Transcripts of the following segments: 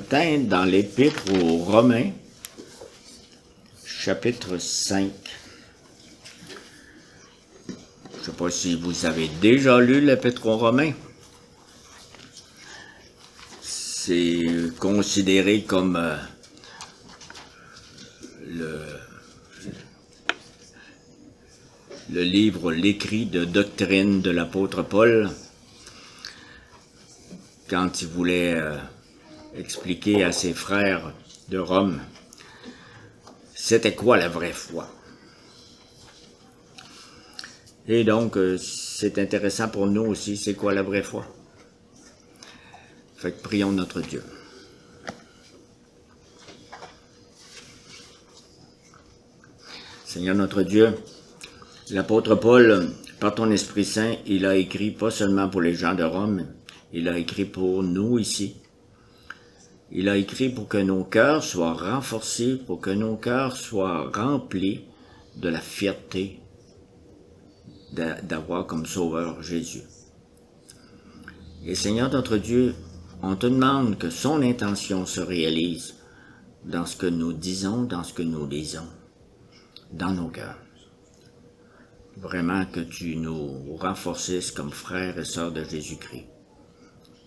matin dans l'Épître aux Romains, chapitre 5. Je ne sais pas si vous avez déjà lu l'Épître aux Romains. C'est considéré comme le livre, l'écrit de doctrine de l'apôtre Paul, quand il voulait expliquer à ses frères de Rome c'était quoi la vraie foi. Et donc, c'est intéressant pour nous aussi, c'est quoi la vraie foi. Fait que prions notre Dieu. Seigneur notre Dieu, l'apôtre Paul, par ton Esprit Saint, il a écrit pas seulement pour les gens de Rome, il a écrit pour nous ici. Il a écrit pour que nos cœurs soient renforcés, pour que nos cœurs soient remplis de la fierté d'avoir comme sauveur Jésus. Et Seigneur notre Dieu, on te demande que son intention se réalise dans ce que nous disons, dans ce que nous lisons, dans nos cœurs. Vraiment que tu nous renforcisses comme frères et sœurs de Jésus-Christ.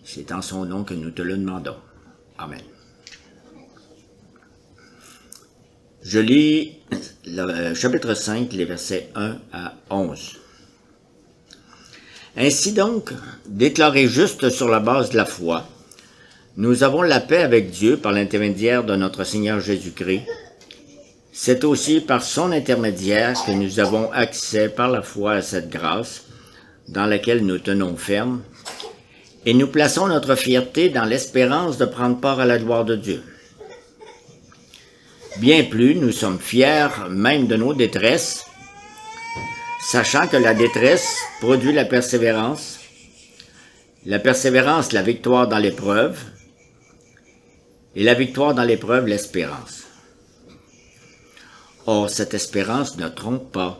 C'est en son nom que nous te le demandons. Amen. Je lis le chapitre 5, les versets 1 à 11. Ainsi donc, déclarés justes sur la base de la foi, nous avons la paix avec Dieu par l'intermédiaire de notre Seigneur Jésus-Christ. C'est aussi par son intermédiaire que nous avons accès par la foi à cette grâce, dans laquelle nous tenons ferme, et nous plaçons notre fierté dans l'espérance de prendre part à la gloire de Dieu. Bien plus, nous sommes fiers même de nos détresses, sachant que la détresse produit la persévérance, la victoire dans l'épreuve, et la victoire dans l'épreuve, l'espérance. Or, cette espérance ne trompe pas,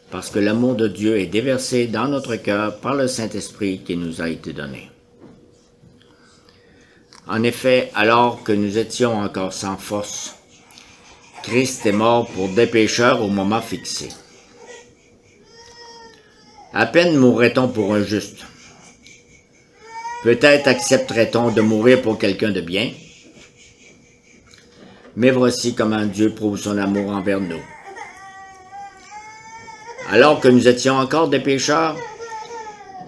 parce que l'amour de Dieu est déversé dans notre cœur par le Saint-Esprit qui nous a été donné. En effet, alors que nous étions encore sans force, Christ est mort pour des pécheurs au moment fixé. À peine mourrait-on pour un juste. Peut-être accepterait-on de mourir pour quelqu'un de bien. Mais voici comment Dieu prouve son amour envers nous. Alors que nous étions encore des pécheurs,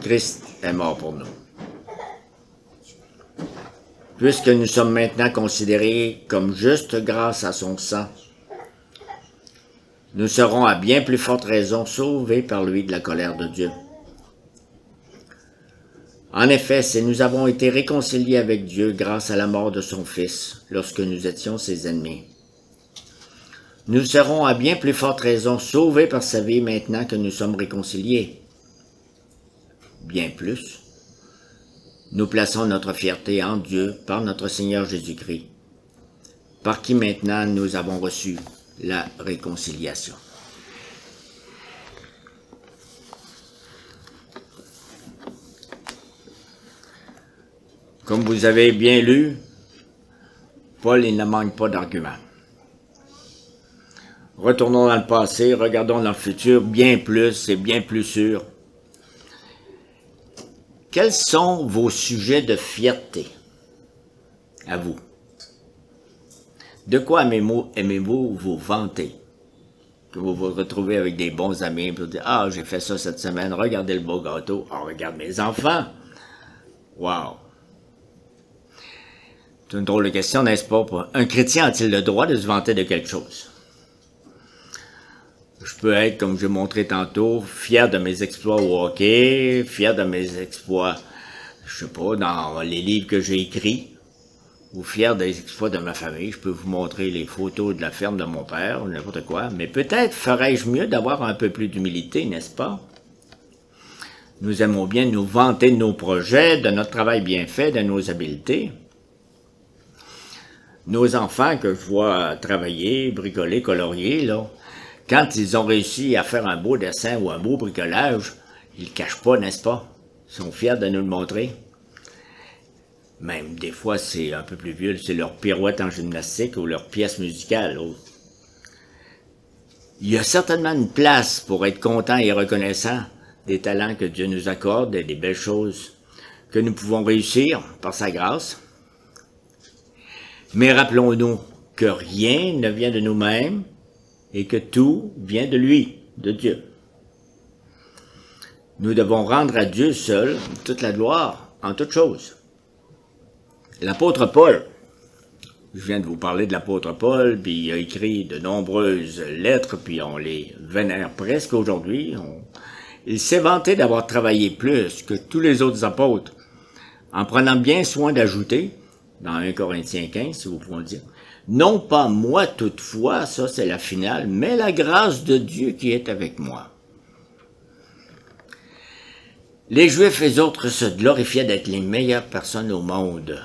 Christ est mort pour nous. Puisque nous sommes maintenant considérés comme justes grâce à son sang, nous serons à bien plus forte raison sauvés par lui de la colère de Dieu. En effet, si nous avons été réconciliés avec Dieu grâce à la mort de son Fils, lorsque nous étions ses ennemis, nous serons à bien plus forte raison sauvés par sa vie maintenant que nous sommes réconciliés. Bien plus, nous plaçons notre fierté en Dieu par notre Seigneur Jésus-Christ, par qui maintenant nous avons reçu la réconciliation. Comme vous avez bien lu, Paul, il ne manque pas d'arguments. Retournons dans le passé, regardons dans le futur, bien plus et bien plus sûr. Quels sont vos sujets de fierté à vous? De quoi aimez-vous vous vanter? Que vous vous retrouvez avec des bons amis et vous dites « Ah, j'ai fait ça cette semaine, regardez le beau gâteau. Ah, regarde mes enfants. Wow! » C'est une drôle de question, n'est-ce pas? Un chrétien a-t-il le droit de se vanter de quelque chose? Je peux être, comme j'ai montré tantôt, fier de mes exploits au hockey, fier de mes exploits, je sais pas, dans les livres que j'ai écrits, ou fier des exploits de ma famille. Je peux vous montrer les photos de la ferme de mon père, ou n'importe quoi, mais peut-être ferais-je mieux d'avoir un peu plus d'humilité, n'est-ce pas? Nous aimons bien nous vanter de nos projets, de notre travail bien fait, de nos habiletés. Nos enfants que je vois travailler, bricoler, colorier, là, quand ils ont réussi à faire un beau dessin ou un beau bricolage, ils ne le cachent pas, n'est-ce pas? Ils sont fiers de nous le montrer. Même des fois, c'est un peu plus vieux, c'est leur pirouette en gymnastique ou leur pièce musicale. Il y a certainement une place pour être content et reconnaissant des talents que Dieu nous accorde et des belles choses que nous pouvons réussir par sa grâce. Mais rappelons-nous que rien ne vient de nous-mêmes et que tout vient de lui, de Dieu. Nous devons rendre à Dieu seul toute la gloire en toutes choses. L'apôtre Paul, je viens de vous parler de l'apôtre Paul, puis il a écrit de nombreuses lettres, puis on les vénère presque aujourd'hui. Il s'est vanté d'avoir travaillé plus que tous les autres apôtres, en prenant bien soin d'ajouter, dans 1 Corinthiens 15, si vous pouvez le dire, « Non pas moi toutefois, ça c'est la finale, mais la grâce de Dieu qui est avec moi. » Les Juifs et autres se glorifiaient d'être les meilleures personnes au monde.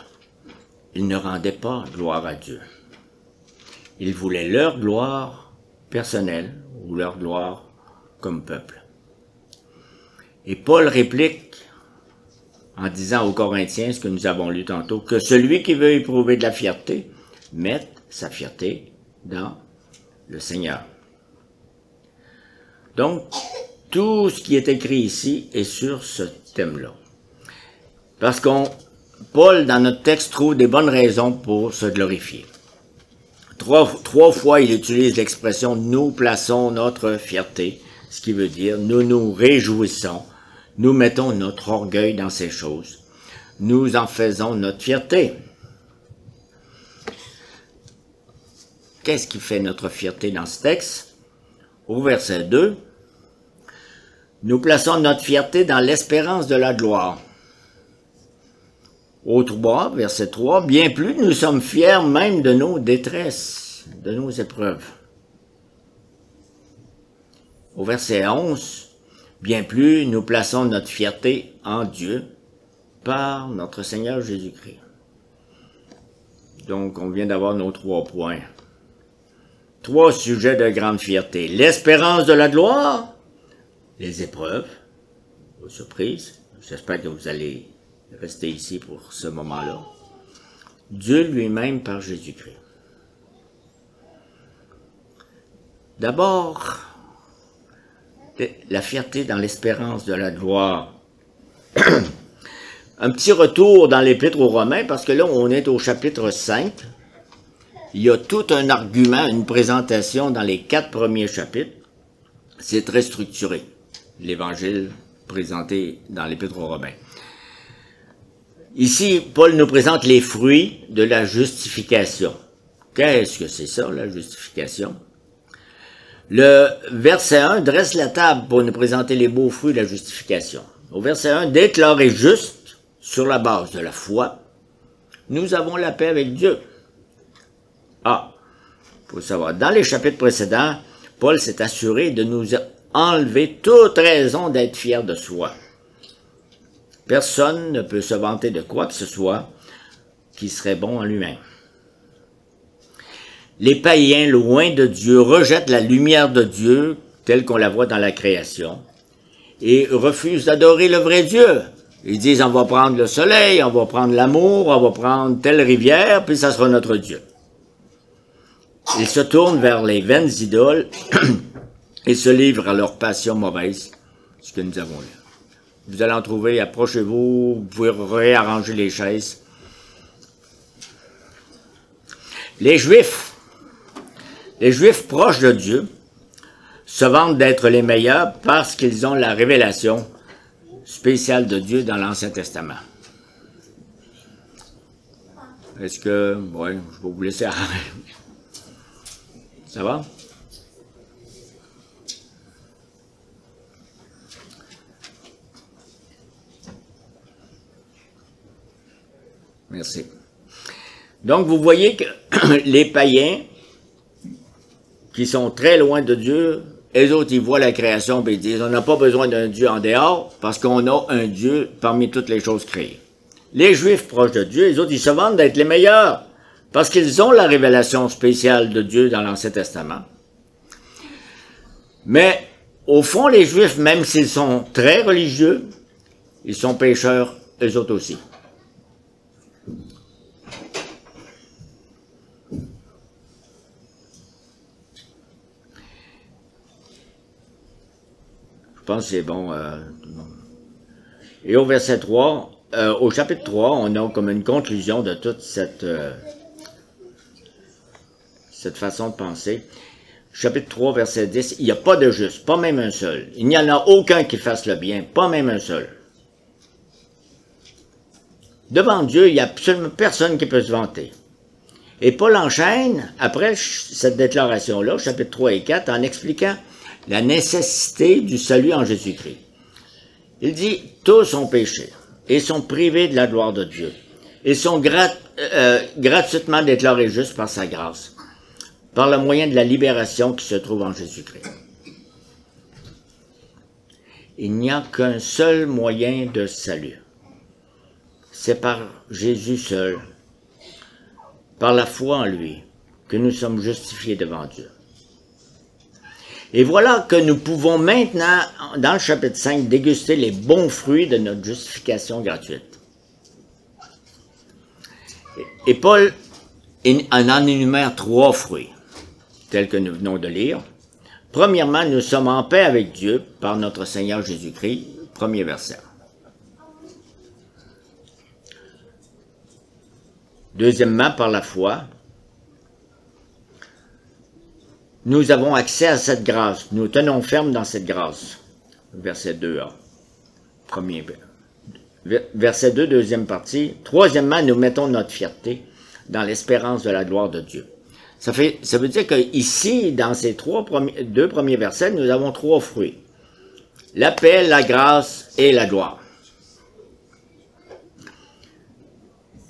Ils ne rendaient pas gloire à Dieu. Ils voulaient leur gloire personnelle ou leur gloire comme peuple. Et Paul réplique en disant aux Corinthiens, ce que nous avons lu tantôt, que celui qui veut éprouver de la fierté, mette sa fierté dans le Seigneur. Donc, tout ce qui est écrit ici est sur ce thème-là. Parce Paul, dans notre texte, trouve des bonnes raisons pour se glorifier. Trois fois, il utilise l'expression « nous plaçons notre fierté », ce qui veut dire « nous nous réjouissons, nous mettons notre orgueil dans ces choses, nous en faisons notre fierté ». Qu'est-ce qui fait notre fierté dans ce texte? Au verset 2, « Nous plaçons notre fierté dans l'espérance de la gloire ». Au 3, verset 3, « Bien plus, nous sommes fiers même de nos détresses, de nos épreuves. » Au verset 11, « Bien plus, nous plaçons notre fierté en Dieu par notre Seigneur Jésus-Christ. » Donc, on vient d'avoir nos 3 points. 3 sujets de grande fierté. L'espérance de la gloire, les épreuves, aux surprises. J'espère que vous allez rester ici pour ce moment-là. Dieu lui-même par Jésus-Christ. D'abord, la fierté dans l'espérance de la gloire. Un petit retour dans l'Épître aux Romains, parce que là, on est au chapitre 5. Il y a tout un argument, une présentation dans les 4 premiers chapitres. C'est très structuré, l'Évangile présenté dans l'Épître aux Romains. Ici, Paul nous présente les fruits de la justification. Qu'est-ce que c'est ça, la justification? Le verset 1 dresse la table pour nous présenter les beaux fruits de la justification. Au verset 1, « Déclaré juste sur la base de la foi, nous avons la paix avec Dieu. » Ah, il faut savoir, dans les chapitres précédents, Paul s'est assuré de nous enlever toute raison d'être fier de soi. Personne ne peut se vanter de quoi que ce soit qui serait bon en lui-même. Les païens, loin de Dieu, rejettent la lumière de Dieu telle qu'on la voit dans la création et refusent d'adorer le vrai Dieu. Ils disent, on va prendre le soleil, on va prendre l'amour, on va prendre telle rivière, puis ça sera notre Dieu. Ils se tournent vers les vaines idoles et se livrent à leur passion mauvaise, ce que nous avons lu. Vous allez en trouver, approchez-vous, vous pouvez réarranger les chaises. Les Juifs proches de Dieu se vantent d'être les meilleurs parce qu'ils ont la révélation spéciale de Dieu dans l'Ancien Testament. Est-ce que... Oui, je vais vous laisser arranger. Ça va? Merci. Donc, vous voyez que les païens, qui sont très loin de Dieu, eux autres, ils voient la création et ils disent, on n'a pas besoin d'un Dieu en dehors, parce qu'on a un Dieu parmi toutes les choses créées. Les Juifs proches de Dieu, les autres, ils se vantent d'être les meilleurs, parce qu'ils ont la révélation spéciale de Dieu dans l'Ancien Testament. Mais, au fond, les Juifs, même s'ils sont très religieux, ils sont pécheurs, eux autres aussi. Je pense que c'est bon. Et au verset 3, au chapitre 3, on a comme une conclusion de toute cette façon de penser. Chapitre 3, verset 10, il n'y a pas de juste, pas même un seul. Il n'y en a aucun qui fasse le bien, pas même un seul. Devant Dieu, il n'y a absolument personne qui peut se vanter. Et Paul enchaîne, après cette déclaration-là, chapitre 3 et 4, en expliquant la nécessité du salut en Jésus-Christ. Il dit, tous ont péché et sont privés de la gloire de Dieu et sont gratuitement déclarés justes par sa grâce, par le moyen de la libération qui se trouve en Jésus-Christ. Il n'y a qu'un seul moyen de salut. C'est par Jésus seul, par la foi en lui, que nous sommes justifiés devant Dieu. Et voilà que nous pouvons maintenant, dans le chapitre 5, déguster les bons fruits de notre justification gratuite. Et Paul en énumère 3 fruits, tels que nous venons de lire. Premièrement, nous sommes en paix avec Dieu par notre Seigneur Jésus-Christ, premier verset. Deuxièmement, par la foi, nous avons accès à cette grâce. Nous tenons ferme dans cette grâce. Verset 2a. Verset 2, deuxième partie. Troisièmement, nous mettons notre fierté dans l'espérance de la gloire de Dieu. Ça veut dire qu'ici, dans ces deux premiers versets, nous avons 3 fruits. La paix, la grâce et la gloire.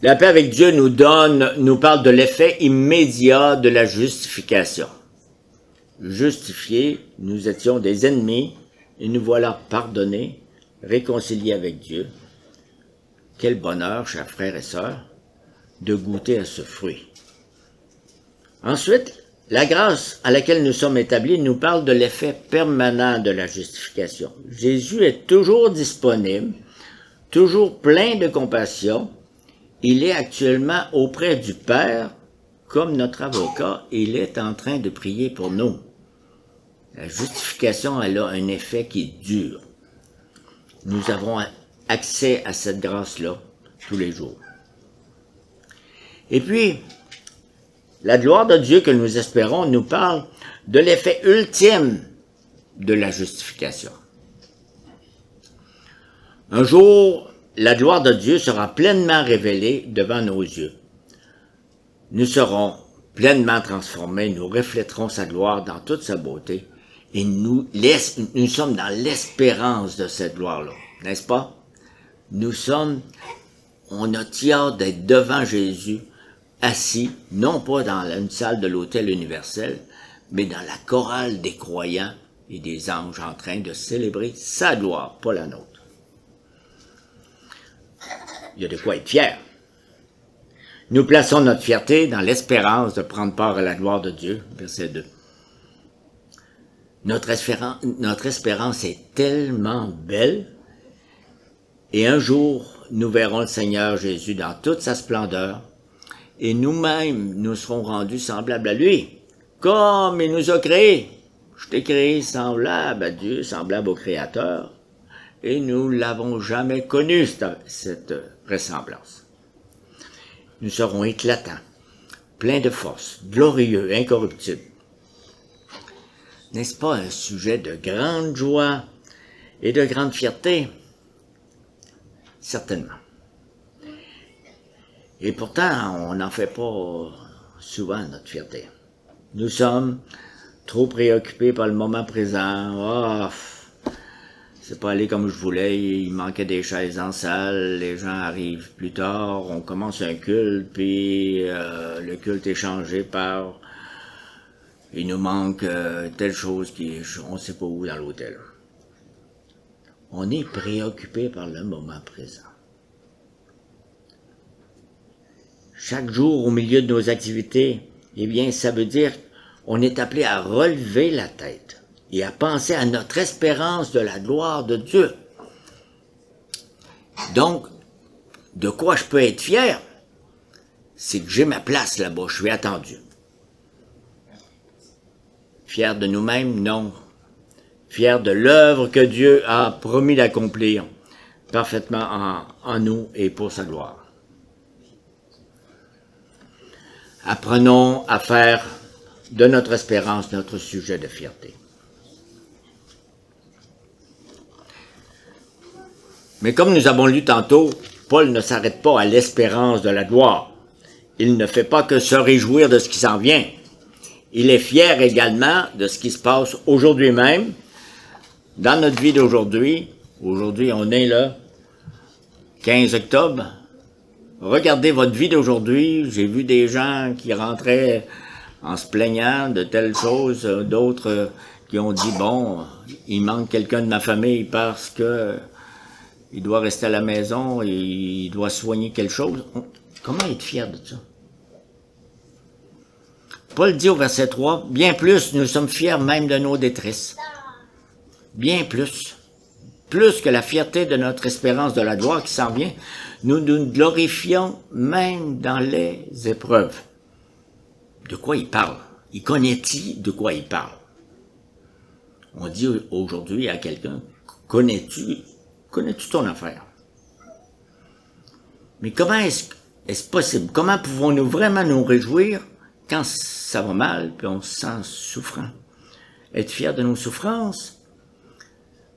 La paix avec Dieu nous parle de l'effet immédiat de la justification. Justifiés, nous étions des ennemis et nous voilà pardonnés, réconciliés avec Dieu. Quel bonheur, chers frères et sœurs, de goûter à ce fruit. Ensuite, la grâce à laquelle nous sommes établis nous parle de l'effet permanent de la justification. Jésus est toujours disponible, toujours plein de compassion. Il est actuellement auprès du Père, comme notre avocat, et il est en train de prier pour nous. La justification, elle a un effet qui dure. Nous avons accès à cette grâce-là tous les jours. Et puis, la gloire de Dieu que nous espérons nous parle de l'effet ultime de la justification. Un jour, la gloire de Dieu sera pleinement révélée devant nos yeux. Nous serons pleinement transformés, nous reflèterons sa gloire dans toute sa beauté et nous sommes dans l'espérance de cette gloire-là, n'est-ce pas? On a hâte d'être devant Jésus, assis, non pas dans une salle de l'autel universel, mais dans la chorale des croyants et des anges en train de célébrer sa gloire, pas la nôtre. Il y a de quoi être fier. Nous plaçons notre fierté dans l'espérance de prendre part à la gloire de Dieu, verset 2. Notre espérance est tellement belle, et un jour, nous verrons le Seigneur Jésus dans toute sa splendeur, et nous-mêmes, nous serons rendus semblables à lui, comme il nous a créés. Je t'ai créé semblable à Dieu, semblable au Créateur, et nous l'avons jamais connu, cette ressemblance. Nous serons éclatants, pleins de force, glorieux, incorruptibles. N'est-ce pas un sujet de grande joie et de grande fierté? Certainement. Et pourtant, on n'en fait pas souvent notre fierté. Nous sommes trop préoccupés par le moment présent. Oh, c'est pas allé comme je voulais, il manquait des chaises en salle, les gens arrivent plus tard, on commence un culte, puis le culte est changé par il nous manque telle chose on ne sait pas où dans l'hôtel. On est préoccupé par le moment présent. Chaque jour, au milieu de nos activités, eh bien, ça veut dire qu'on est appelé à relever la tête et à penser à notre espérance de la gloire de Dieu. Donc, de quoi je peux être fier? C'est que j'ai ma place là-bas, je suis attendu. Fier de nous-mêmes? Non. fiers de l'œuvre que Dieu a promis d'accomplir parfaitement en nous et pour sa gloire. Apprenons à faire de notre espérance notre sujet de fierté. Mais comme nous avons lu tantôt, Paul ne s'arrête pas à l'espérance de la gloire. Il ne fait pas que se réjouir de ce qui s'en vient. Il est fier également de ce qui se passe aujourd'hui même, dans notre vie d'aujourd'hui. Aujourd'hui, on est le 15 octobre. Regardez votre vie d'aujourd'hui. J'ai vu des gens qui rentraient en se plaignant de telles choses, d'autres qui ont dit, bon, il manque quelqu'un de ma famille parce que il doit rester à la maison, et il doit soigner quelque chose. Comment être fier de ça? Paul dit au verset 3, « Bien plus, nous sommes fiers même de nos détresses. » Bien plus. Plus que la fierté de notre espérance de la gloire qui s'en vient, nous nous glorifions même dans les épreuves. De quoi il parle? Il connaît-il de quoi il parle? On dit aujourd'hui à quelqu'un, connais-tu ton affaire? Mais comment est-ce possible? Comment pouvons-nous vraiment nous réjouir quand ça va mal, puis on se sent souffrant? Être fier de nos souffrances?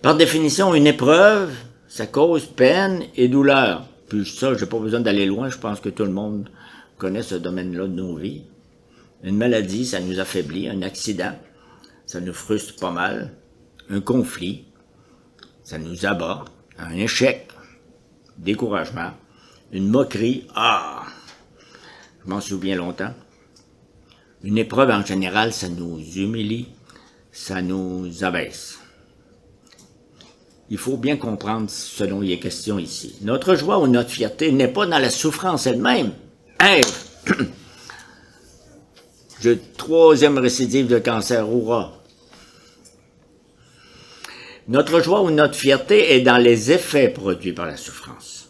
Par définition, une épreuve, ça cause peine et douleur. Puis ça, j'ai pas besoin d'aller loin, je pense que tout le monde connaît ce domaine-là de nos vies. Une maladie, ça nous affaiblit. Un accident, ça nous frustre pas mal. Un conflit, ça nous abat. Un échec, découragement, une moquerie, je m'en souviens longtemps. Une épreuve en général, ça nous humilie, ça nous abaisse. Il faut bien comprendre ce dont il est question ici. Notre joie ou notre fierté n'est pas dans la souffrance elle-même. Hey! J'ai 3e récidive de cancer, hurrah! Notre joie ou notre fierté est dans les effets produits par la souffrance.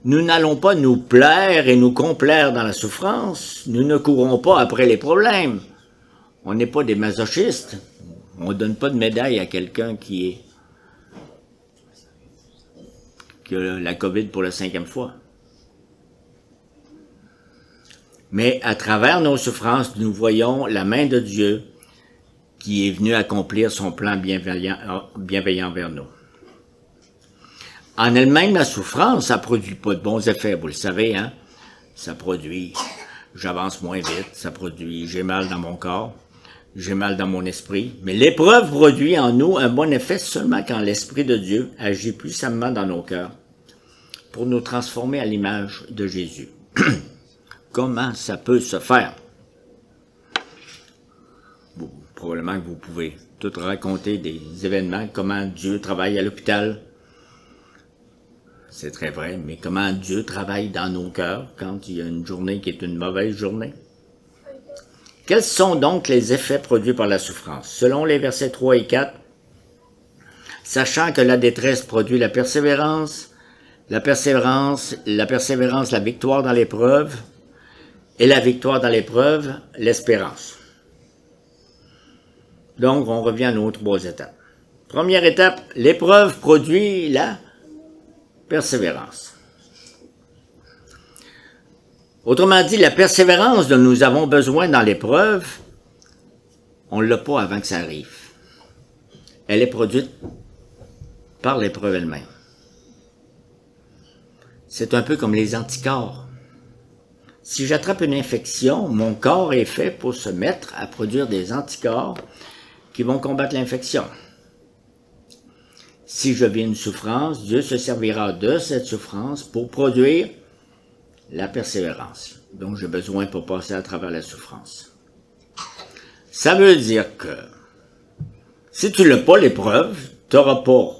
Nous n'allons pas nous plaire et nous complaire dans la souffrance. Nous ne courons pas après les problèmes. On n'est pas des masochistes. On ne donne pas de médaille à quelqu'un qui a la COVID pour la 5e fois. Mais à travers nos souffrances, nous voyons la main de Dieu qui est venu accomplir son plan bienveillant vers nous. En elle-même, la souffrance, ça produit pas de bons effets, vous le savez, hein? Ça produit, j'avance moins vite, ça produit, j'ai mal dans mon corps, j'ai mal dans mon esprit. Mais l'épreuve produit en nous un bon effet seulement quand l'Esprit de Dieu agit puissamment dans nos cœurs pour nous transformer à l'image de Jésus. Comment ça peut se faire? Probablement que vous pouvez tout raconter des événements, comment Dieu travaille à l'hôpital. C'est très vrai, mais comment Dieu travaille dans nos cœurs quand il y a une journée qui est une mauvaise journée. Quels sont donc les effets produits par la souffrance? Selon les versets 3 et 4, sachant que la détresse produit la persévérance, la victoire dans l'épreuve, et la victoire dans l'épreuve, l'espérance. Donc, on revient à nos 3 étapes. Première étape, l'épreuve produit la persévérance. Autrement dit, la persévérance dont nous avons besoin dans l'épreuve, on ne l'a pas avant que ça arrive. Elle est produite par l'épreuve elle-même. C'est un peu comme les anticorps. Si j'attrape une infection, mon corps est fait pour se mettre à produire des anticorps qui vont combattre l'infection. Si je vis une souffrance, Dieu se servira de cette souffrance pour produire la persévérance dont j'ai besoin pour passer à travers la souffrance. Ça veut dire que si tu n'as pas l'épreuve, tu n'auras pas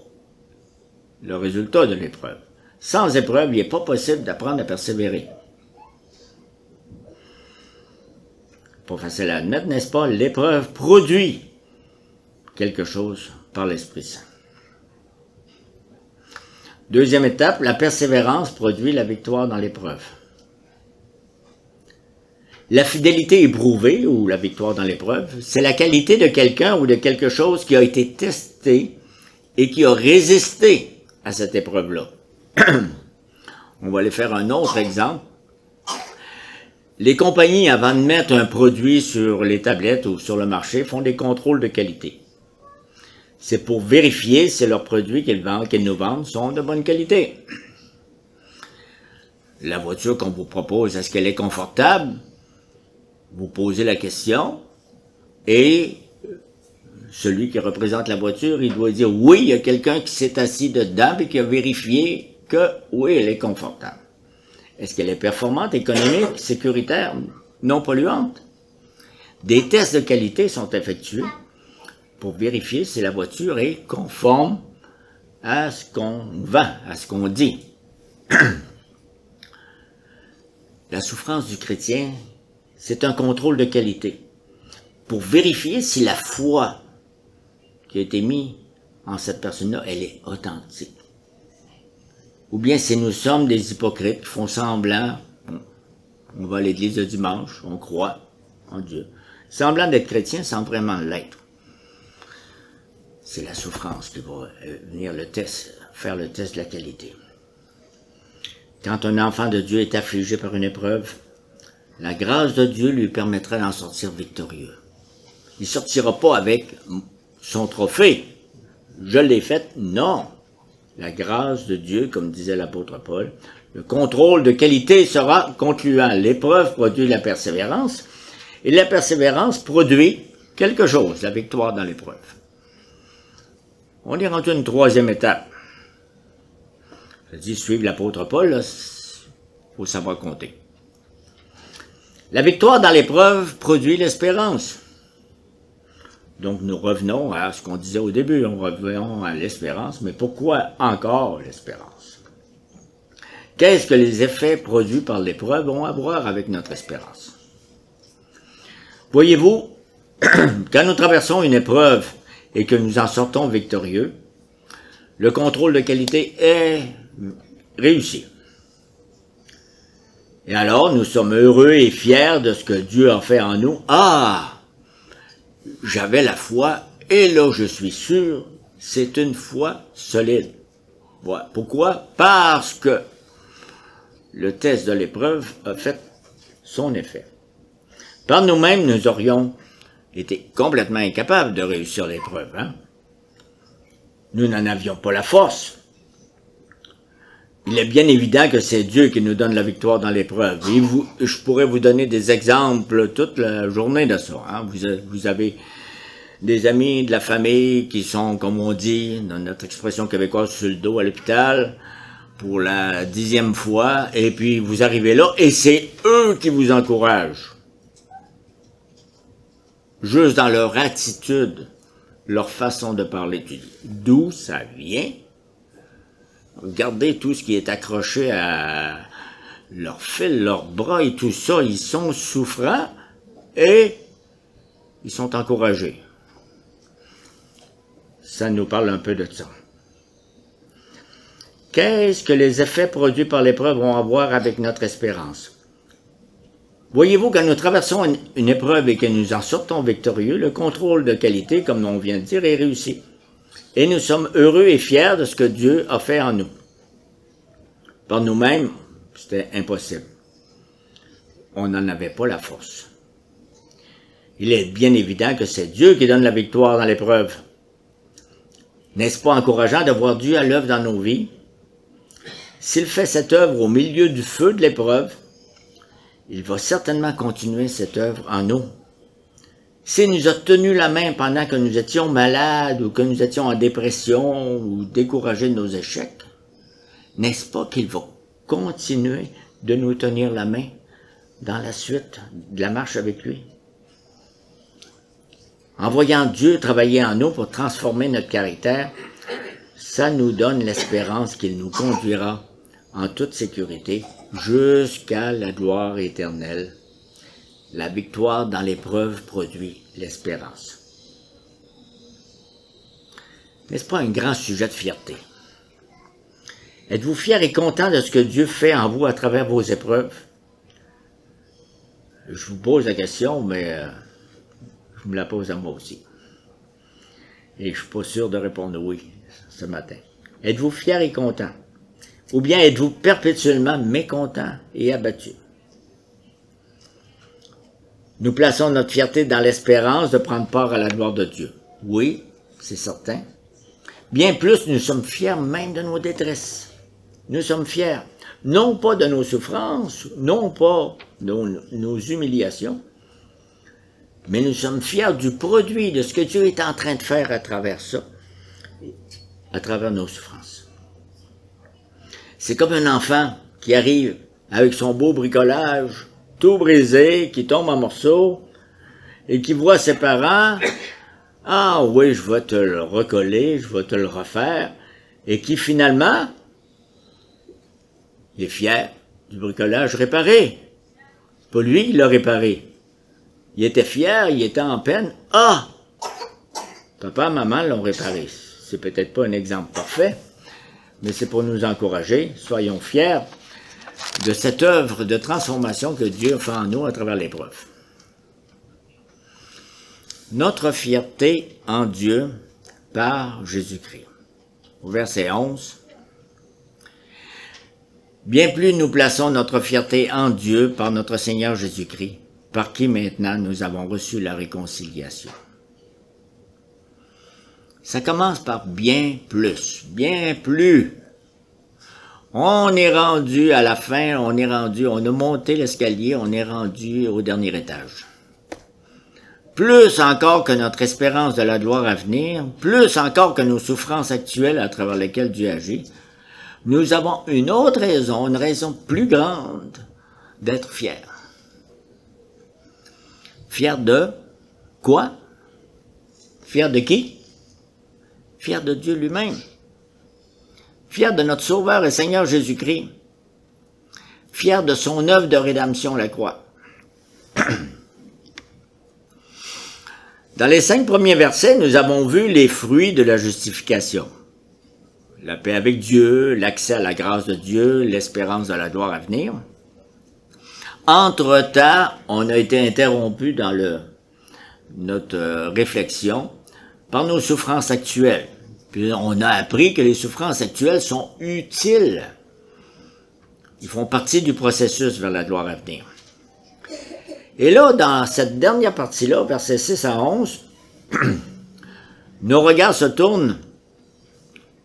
le résultat de l'épreuve. Sans épreuve, il n'est pas possible d'apprendre à persévérer. Pas facile à admettre, n'est-ce pas? L'épreuve produit quelque chose par l'Esprit Saint. Deuxième étape, la persévérance produit la victoire dans l'épreuve. La fidélité éprouvée, ou la victoire dans l'épreuve, c'est la qualité de quelqu'un ou de quelque chose qui a été testé et qui a résisté à cette épreuve-là. On va aller faire un autre exemple. Les compagnies, avant de mettre un produit sur les tablettes ou sur le marché, font des contrôles de qualité. C'est pour vérifier si leurs produits qu'ils nous vendent sont de bonne qualité. La voiture qu'on vous propose, est-ce qu'elle est confortable? Vous posez la question et celui qui représente la voiture, il doit dire oui, il y a quelqu'un qui s'est assis dedans et qui a vérifié que oui, elle est confortable. Est-ce qu'elle est performante, économique, sécuritaire, non polluante? Des tests de qualité sont effectués pour vérifier si la voiture est conforme à ce qu'on vend, à ce qu'on dit. La souffrance du chrétien, c'est un contrôle de qualité pour vérifier si la foi qui a été mise en cette personne-là, elle est authentique. Ou bien si nous sommes des hypocrites qui font semblant, on va à l'église le dimanche, on croit en Dieu, semblant d'être chrétien sans vraiment l'être. C'est la souffrance qui va venir faire le test de la qualité. Quand un enfant de Dieu est affligé par une épreuve, la grâce de Dieu lui permettra d'en sortir victorieux. Il ne sortira pas avec son trophée. Je l'ai fait, non. La grâce de Dieu, comme disait l'apôtre Paul, le contrôle de qualité sera concluant. L'épreuve produit la persévérance, et la persévérance produit quelque chose, la victoire dans l'épreuve. On est rendu à une troisième étape. Je dis suivre l'apôtre Paul, il faut savoir compter. La victoire dans l'épreuve produit l'espérance. Donc nous revenons à ce qu'on disait au début, on revient à l'espérance, mais pourquoi encore l'espérance? Qu'est-ce que les effets produits par l'épreuve ont à voir avec notre espérance? Voyez-vous, quand nous traversons une épreuve et que nous en sortons victorieux, le contrôle de qualité est réussi. Et alors, nous sommes heureux et fiers de ce que Dieu a fait en nous. Ah! J'avais la foi, et là, je suis sûr, c'est une foi solide. Voilà. Pourquoi? Parce que le test de l'épreuve a fait son effet. Par nous-mêmes, nous aurions été complètement incapables de réussir l'épreuve. Hein? Nous n'en avions pas la force. Il est bien évident que c'est Dieu qui nous donne la victoire dans l'épreuve. Et je pourrais vous donner des exemples toute la journée de ça. Hein? Vous avez des amis de la famille qui sont, comme on dit, dans notre expression québécoise, sur le dos à l'hôpital pour la 10e fois, et puis vous arrivez là, et c'est eux qui vous encouragent. Juste dans leur attitude, leur façon de parler. D'où ça vient? Regardez tout ce qui est accroché à leurs fils, leurs bras et tout ça. Ils sont souffrants et ils sont encouragés. Ça nous parle un peu de ça. Qu'est-ce que les effets produits par l'épreuve vont avoir avec notre espérance? Voyez-vous, quand nous traversons une épreuve et que nous en sortons victorieux, le contrôle de qualité, comme on vient de dire, est réussi. Et nous sommes heureux et fiers de ce que Dieu a fait en nous. Par nous-mêmes, c'était impossible. On n'en avait pas la force. Il est bien évident que c'est Dieu qui donne la victoire dans l'épreuve. N'est-ce pas encourageant de voir Dieu à l'œuvre dans nos vies? S'il fait cette œuvre au milieu du feu de l'épreuve, il va certainement continuer cette œuvre en nous. S'il nous a tenu la main pendant que nous étions malades ou que nous étions en dépression ou découragés de nos échecs, n'est-ce pas qu'il va continuer de nous tenir la main dans la suite de la marche avec lui? En voyant Dieu travailler en nous pour transformer notre caractère, ça nous donne l'espérance qu'il nous conduira en toute sécurité jusqu'à la gloire éternelle. La victoire dans l'épreuve produit l'espérance. N'est-ce pas un grand sujet de fierté? Êtes-vous fiers et contents de ce que Dieu fait en vous à travers vos épreuves? je vous pose la question, mais je me la pose à moi aussi. Et je ne suis pas sûr de répondre oui ce matin. Êtes-vous fier et content? Ou bien êtes-vous perpétuellement mécontent et abattu? Nous plaçons notre fierté dans l'espérance de prendre part à la gloire de Dieu. Oui, c'est certain. Bien plus, nous sommes fiers même de nos détresses. Nous sommes fiers, non pas de nos souffrances, non pas de nos humiliations, mais nous sommes fiers du produit, de ce que Dieu est en train de faire à travers ça, à travers nos souffrances. C'est comme un enfant qui arrive avec son beau bricolage, tout brisé, qui tombe en morceaux, et qui voit ses parents, « Ah oui, je vais te le recoller, je vais te le refaire », et qui finalement, il est fier du bricolage réparé. C'est pas lui qui l'a réparé. Il était fier, il était en peine. « Ah! Papa et maman l'ont réparé. » C'est peut-être pas un exemple parfait, mais c'est pour nous encourager. Soyons fiers de cette œuvre de transformation que Dieu fait en nous à travers l'épreuve. Notre fierté en Dieu par Jésus-Christ. Au verset 11. Bien plus nous plaçons notre fierté en Dieu par notre Seigneur Jésus-Christ, par qui maintenant nous avons reçu la réconciliation. Ça commence par bien plus, bien plus. On est rendu à la fin, on a monté l'escalier, on est rendu au dernier étage. Plus encore que notre espérance de la gloire à venir, plus encore que nos souffrances actuelles à travers lesquelles Dieu agit, nous avons une autre raison, une raison plus grande d'être fiers. Fiers de quoi? Fiers de qui? Fiers de Dieu lui-même. Fiers de notre Sauveur et Seigneur Jésus-Christ. Fiers de son œuvre de rédemption, la croix. Dans les 5 premiers versets, nous avons vu les fruits de la justification. La paix avec Dieu, l'accès à la grâce de Dieu, l'espérance de la gloire à venir. Entre-temps, on a été interrompu dans notre réflexion par nos souffrances actuelles. Puis on a appris que les souffrances actuelles sont utiles. Ils font partie du processus vers la gloire à venir. Et là, dans cette dernière partie-là, versets 6 à 11, nos regards se tournent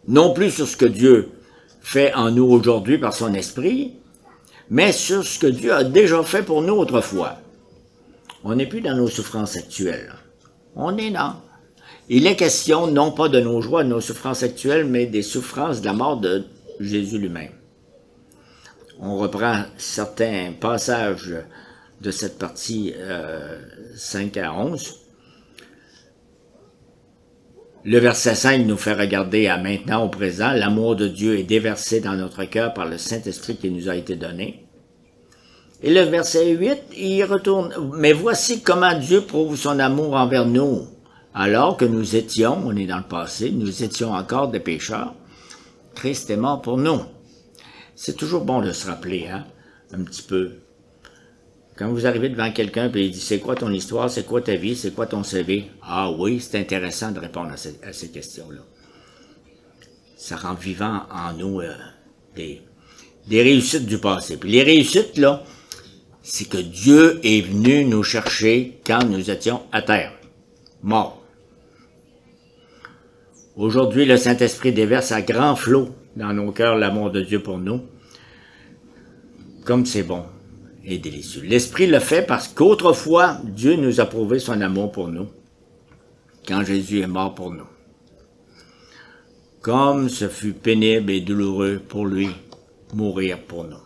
non plus sur ce que Dieu fait en nous aujourd'hui par son esprit, mais sur ce que Dieu a déjà fait pour nous autrefois. On n'est plus dans nos souffrances actuelles. On est dans. Il est question non pas de nos joies, de nos souffrances actuelles, mais des souffrances de la mort de Jésus lui-même. On reprend certains passages de cette partie 5 à 11. Le verset 5 nous fait regarder à maintenant, au présent, l'amour de Dieu est déversé dans notre cœur par le Saint-Esprit qui nous a été donné. Et le verset 8, il retourne. Mais voici comment Dieu prouve son amour envers nous. Alors que nous étions, on est dans le passé, nous étions encore des pécheurs, Christ est mort pour nous. C'est toujours bon de se rappeler, hein, un petit peu. Quand vous arrivez devant quelqu'un et il dit « C'est quoi ton histoire? C'est quoi ta vie? C'est quoi ton CV? » Ah oui, c'est intéressant de répondre à ces questions-là. Ça rend vivant en nous des réussites du passé. Puis les réussites, là, c'est que Dieu est venu nous chercher quand nous étions à terre, morts. Aujourd'hui, le Saint-Esprit déverse à grand flot dans nos cœurs l'amour de Dieu pour nous. Comme c'est bon et délicieux. L'Esprit le fait parce qu'autrefois, Dieu nous a prouvé son amour pour nous, quand Jésus est mort pour nous. Comme ce fut pénible et douloureux pour lui, mourir pour nous.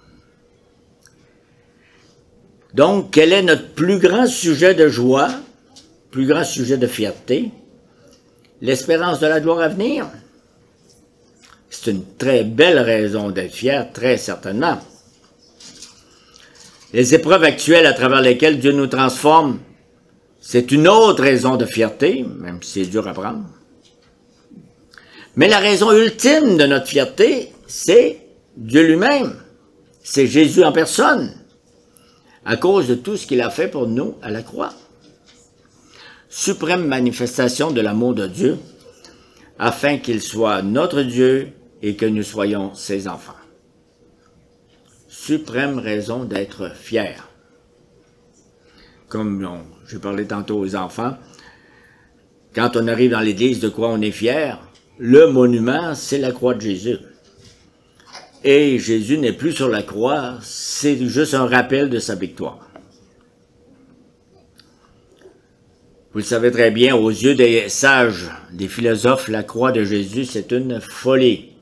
Donc, quel est notre plus grand sujet de joie, plus grand sujet de fierté? L'espérance de la gloire à venir? C'est une très belle raison d'être fier, très certainement. Les épreuves actuelles à travers lesquelles Dieu nous transforme, c'est une autre raison de fierté, même si c'est dur à prendre. Mais la raison ultime de notre fierté, c'est Dieu lui-même. C'est Jésus en personne. à cause de tout ce qu'il a fait pour nous à la croix. Suprême manifestation de l'amour de Dieu, afin qu'il soit notre Dieu et que nous soyons ses enfants. Suprême raison d'être fier. Comme j'ai parlé tantôt aux enfants, quand on arrive dans l'église, de quoi on est fier? Le monument, c'est la croix de Jésus. Et Jésus n'est plus sur la croix, c'est juste un rappel de sa victoire. Vous le savez très bien, aux yeux des sages, des philosophes, la croix de Jésus, c'est une folie.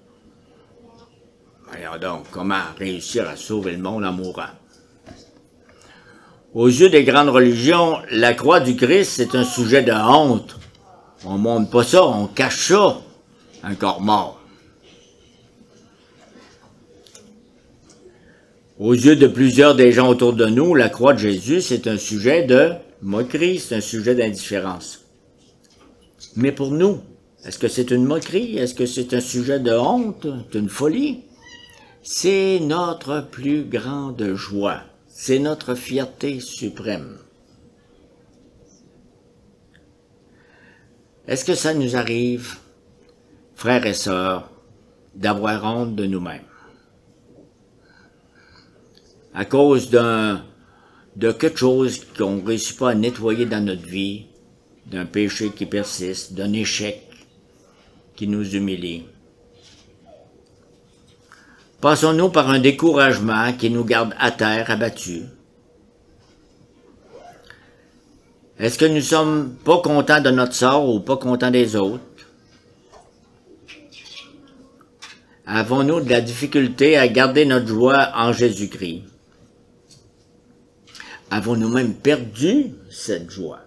Voyons donc, comment réussir à sauver le monde en mourant? Aux yeux des grandes religions, la croix du Christ, c'est un sujet de honte. On ne montre pas ça, on cache ça, un corps mort. Aux yeux de plusieurs des gens autour de nous, la croix de Jésus, c'est un sujet de moquerie, c'est un sujet d'indifférence. Mais pour nous, est-ce que c'est une moquerie? Est-ce que c'est un sujet de honte, d'une folie? C'est notre plus grande joie. C'est notre fierté suprême. Est-ce que ça nous arrive, frères et sœurs, d'avoir honte de nous-mêmes? À cause de quelque chose qu'on ne réussit pas à nettoyer dans notre vie, d'un péché qui persiste, d'un échec qui nous humilie. Passons-nous par un découragement qui nous garde à terre, abattus? Est-ce que nous ne sommes pas contents de notre sort ou pas contents des autres? Avons-nous de la difficulté à garder notre joie en Jésus-Christ? Avons-nous même perdu cette joie?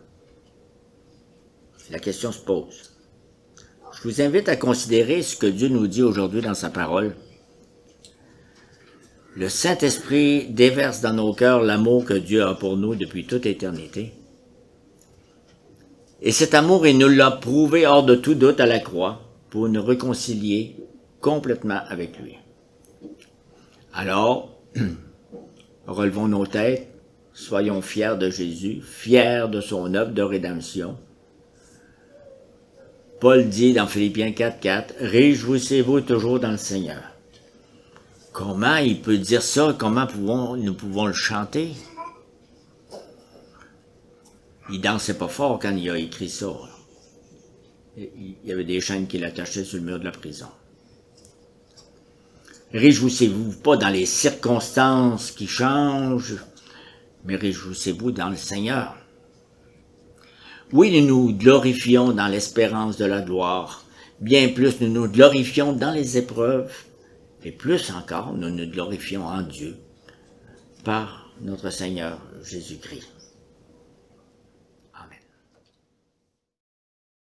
La question se pose. Je vous invite à considérer ce que Dieu nous dit aujourd'hui dans sa parole. Le Saint-Esprit déverse dans nos cœurs l'amour que Dieu a pour nous depuis toute éternité. Et cet amour, il nous l'a prouvé hors de tout doute à la croix pour nous réconcilier complètement avec lui. Alors, relevons nos têtes, soyons fiers de Jésus, fiers de son œuvre de rédemption. Paul dit dans Philippiens 4:4, « Réjouissez-vous toujours dans le Seigneur. » Comment il peut dire ça? Comment nous pouvons le chanter? Il dansait pas fort quand il a écrit ça. Il y avait des chaînes qui l'attachaient sur le mur de la prison. Réjouissez-vous pas dans les circonstances qui changent, mais réjouissez-vous dans le Seigneur. Oui, nous nous glorifions dans l'espérance de la gloire. Bien plus, nous nous glorifions dans les épreuves. Et plus encore, nous nous glorifions en Dieu par notre Seigneur Jésus-Christ.